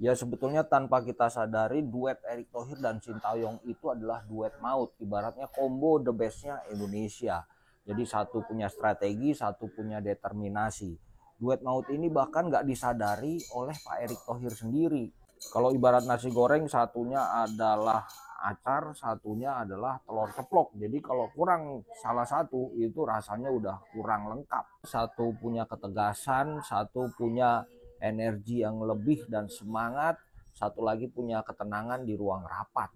Ya sebetulnya tanpa kita sadari duet Erick Thohir dan Sintayong itu adalah duet maut. Ibaratnya combo the bestnya Indonesia. Jadi satu punya strategi, satu punya determinasi. Duet maut ini bahkan nggak disadari oleh Pak Erick Thohir sendiri. Kalau ibarat nasi goreng, satunya adalah acar, satunya adalah telur ceplok. Jadi kalau kurang salah satu itu rasanya udah kurang lengkap. Satu punya ketegasan, satu punya energi yang lebih dan semangat, satu lagi punya ketenangan di ruang rapat.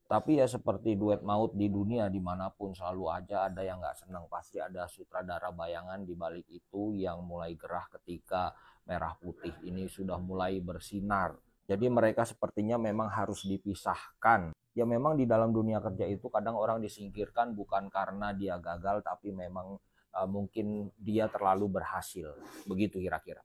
Tapi ya seperti duet maut di dunia dimanapun selalu aja ada yang nggak senang. Pasti ada sutradara bayangan di balik itu yang mulai gerah ketika merah putih ini sudah mulai bersinar. Jadi mereka sepertinya memang harus dipisahkan. Ya memang di dalam dunia kerja itu kadang orang disingkirkan bukan karena dia gagal, tapi memang mungkin dia terlalu berhasil. Begitu kira-kira.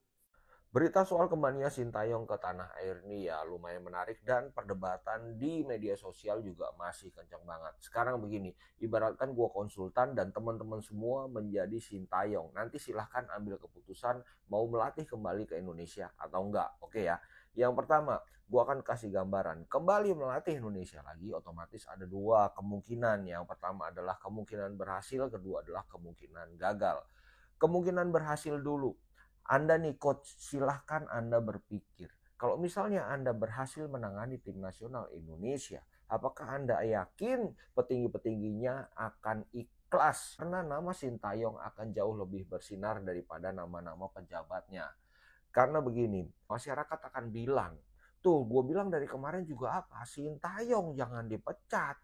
Berita soal kembalinya Sintayong ke tanah air ini ya lumayan menarik dan perdebatan di media sosial juga masih kencang banget. Sekarang begini, ibaratkan gue konsultan dan teman-teman semua menjadi Sintayong. Nanti silahkan ambil keputusan mau melatih kembali ke Indonesia atau enggak. Oke ya. Yang pertama, gue akan kasih gambaran. Kembali melatih Indonesia lagi otomatis ada dua kemungkinan. Yang pertama adalah kemungkinan berhasil, kedua adalah kemungkinan gagal. Kemungkinan berhasil dulu. Anda nih coach, silahkan Anda berpikir. Kalau misalnya Anda berhasil menangani tim nasional Indonesia, apakah Anda yakin petinggi-petingginya akan ikhlas? Karena nama Sintayong akan jauh lebih bersinar daripada nama-nama pejabatnya. Karena begini, masyarakat akan bilang, tuh gue bilang dari kemarin juga apa, Sintayong jangan dipecat.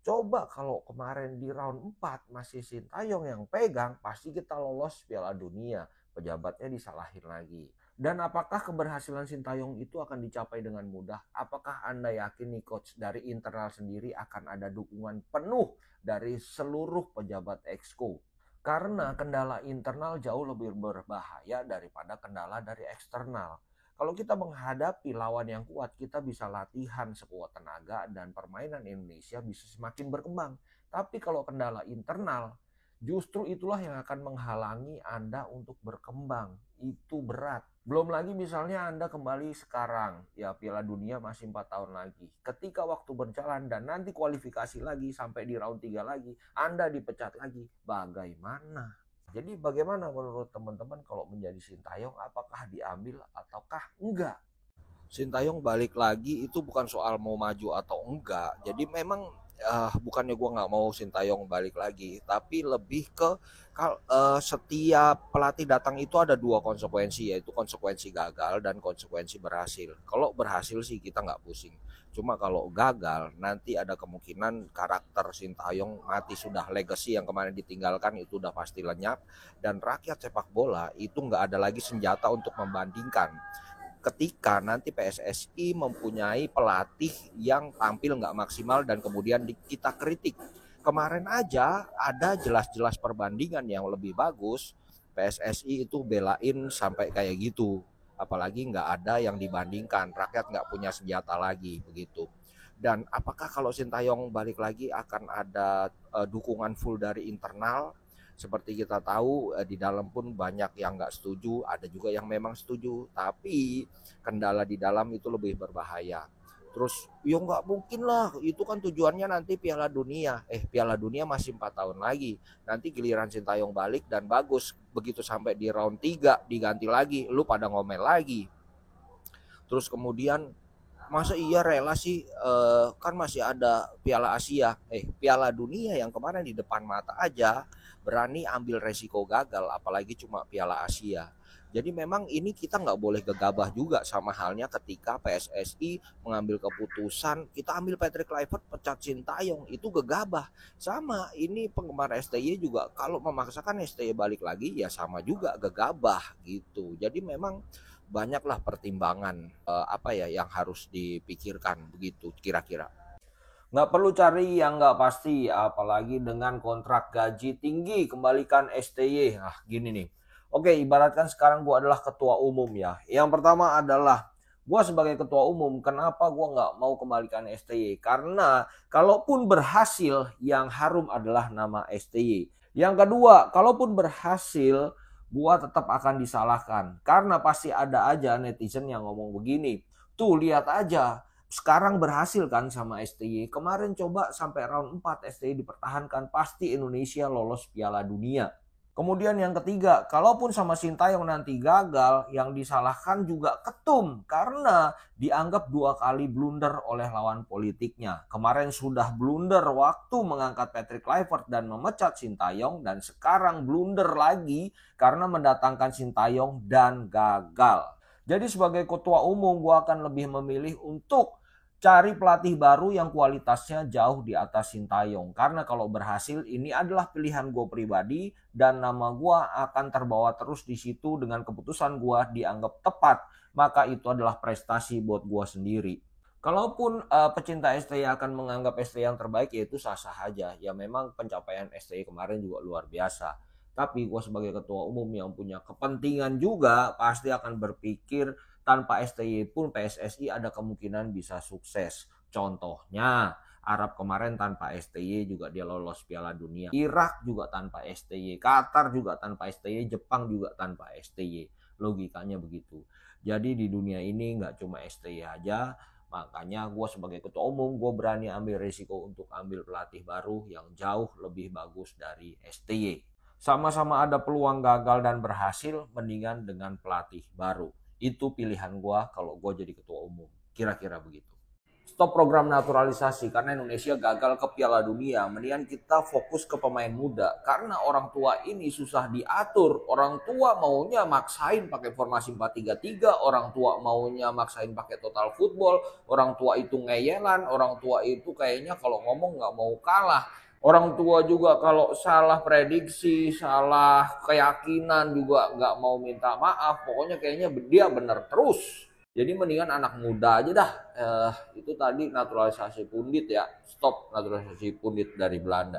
Coba kalau kemarin di round 4 masih Sintayong yang pegang, pasti kita lolos Piala Dunia. Pejabatnya disalahin lagi. Dan apakah keberhasilan Sintayong itu akan dicapai dengan mudah? Apakah Anda yakin nih coach dari internal sendiri akan ada dukungan penuh dari seluruh pejabat Exco? Karena kendala internal jauh lebih berbahaya daripada kendala dari eksternal. Kalau kita menghadapi lawan yang kuat, kita bisa latihan sekuat tenaga dan permainan Indonesia bisa semakin berkembang. Tapi kalau kendala internal, justru itulah yang akan menghalangi Anda untuk berkembang. Itu berat. Belum lagi misalnya Anda kembali sekarang, ya Piala Dunia masih 4 tahun lagi. Ketika waktu berjalan dan nanti kualifikasi lagi sampai di round 3 lagi, Anda dipecat lagi. Bagaimana? Jadi bagaimana menurut teman-teman kalau menjadi Sintayong, apakah diambil ataukah enggak? Sintayong balik lagi itu bukan soal mau maju atau enggak. Jadi memang bukannya gue nggak mau Sintayong balik lagi, tapi lebih ke setiap pelatih datang itu ada dua konsekuensi, yaitu konsekuensi gagal dan konsekuensi berhasil. Kalau berhasil sih kita nggak pusing. Cuma kalau gagal nanti ada kemungkinan karakter Sintayong mati sudah, legacy yang kemarin ditinggalkan itu udah pasti lenyap dan rakyat sepak bola itu nggak ada lagi senjata untuk membandingkan ketika nanti PSSI mempunyai pelatih yang tampil nggak maksimal dan kemudian kita kritik. Kemarin aja ada jelas-jelas perbandingan yang lebih bagus, PSSI itu belain sampai kayak gitu. Apalagi nggak ada yang dibandingkan, rakyat nggak punya senjata lagi begitu. Dan apakah kalau Sintayong balik lagi akan ada dukungan full dari internal? Seperti kita tahu di dalam pun banyak yang nggak setuju, ada juga yang memang setuju, tapi kendala di dalam itu lebih berbahaya. Terus, ya nggak mungkin lah, itu kan tujuannya nanti Piala Dunia. Piala Dunia masih 4 tahun lagi. Nanti giliran Sintayong balik dan bagus, begitu sampai di round 3 diganti lagi, lu pada ngomel lagi. Terus kemudian, masa iya rela sih kan masih ada Piala Asia, Piala Dunia yang kemarin di depan mata aja berani ambil resiko gagal, apalagi cuma Piala Asia. Jadi memang ini kita nggak boleh gegabah juga, sama halnya ketika PSSI mengambil keputusan kita ambil Patrick Kluivert pecat Sintayong, itu gegabah. Sama ini penggemar STY juga kalau memaksakan STY balik lagi ya sama juga gegabah gitu. Jadi memang banyaklah pertimbangan yang harus dipikirkan begitu kira-kira. Nggak perlu cari yang nggak pasti, apalagi dengan kontrak gaji tinggi, kembalikan STY. Nah gini nih, oke ibaratkan sekarang gue adalah ketua umum ya. Yang pertama adalah gue sebagai ketua umum, kenapa gue nggak mau kembalikan STY? Karena kalaupun berhasil, yang harum adalah nama STY. Yang kedua, kalaupun berhasil, gua tetap akan disalahkan. Karena pasti ada aja netizen yang ngomong begini, Tuh lihat aja, sekarang berhasil kan sama STY. Kemarin coba sampai round 4 STY dipertahankan, pasti Indonesia lolos Piala Dunia. Kemudian yang ketiga, kalaupun sama Sintayong nanti gagal, yang disalahkan juga Ketum karena dianggap 2 kali blunder oleh lawan politiknya. Kemarin sudah blunder waktu mengangkat Patrick Kluivert dan memecat Sintayong, dan sekarang blunder lagi karena mendatangkan Sintayong dan gagal. Jadi sebagai ketua umum, gue akan lebih memilih untuk cari pelatih baru yang kualitasnya jauh di atas Sintayong. Karena kalau berhasil, ini adalah pilihan gue pribadi dan nama gue akan terbawa terus di situ dengan keputusan gue dianggap tepat. Maka itu adalah prestasi buat gue sendiri. Kalaupun pecinta STY akan menganggap STY yang terbaik, ya itu sah-sah aja. Ya memang pencapaian STY kemarin juga luar biasa. Tapi gue sebagai ketua umum yang punya kepentingan juga pasti akan berpikir tanpa STY pun PSSI ada kemungkinan bisa sukses. Contohnya Arab kemarin tanpa STY juga dia lolos Piala Dunia. Irak juga tanpa STY, Qatar juga tanpa STY, Jepang juga tanpa STY. Logikanya begitu. Jadi di dunia ini nggak cuma STY aja. Makanya gue sebagai ketua umum, gue berani ambil risiko untuk ambil pelatih baru yang jauh lebih bagus dari STY. Sama-sama ada peluang gagal dan berhasil, mendingan dengan pelatih baru. Itu pilihan gue kalau gue jadi ketua umum. Kira-kira begitu. Stop program naturalisasi karena Indonesia gagal ke Piala Dunia. Mendingan kita fokus ke pemain muda. Karena orang tua ini susah diatur. Orang tua maunya maksain pakai formasi 4-3-3. Orang tua maunya maksain pakai total football. Orang tua itu ngeyelan. Orang tua itu kayaknya kalau ngomong nggak mau kalah. Orang tua juga kalau salah prediksi, salah keyakinan juga nggak mau minta maaf. Pokoknya kayaknya dia benar terus. Jadi mendingan anak muda aja dah. Itu tadi naturalisasi pundit ya. Stop naturalisasi pundit dari Belanda.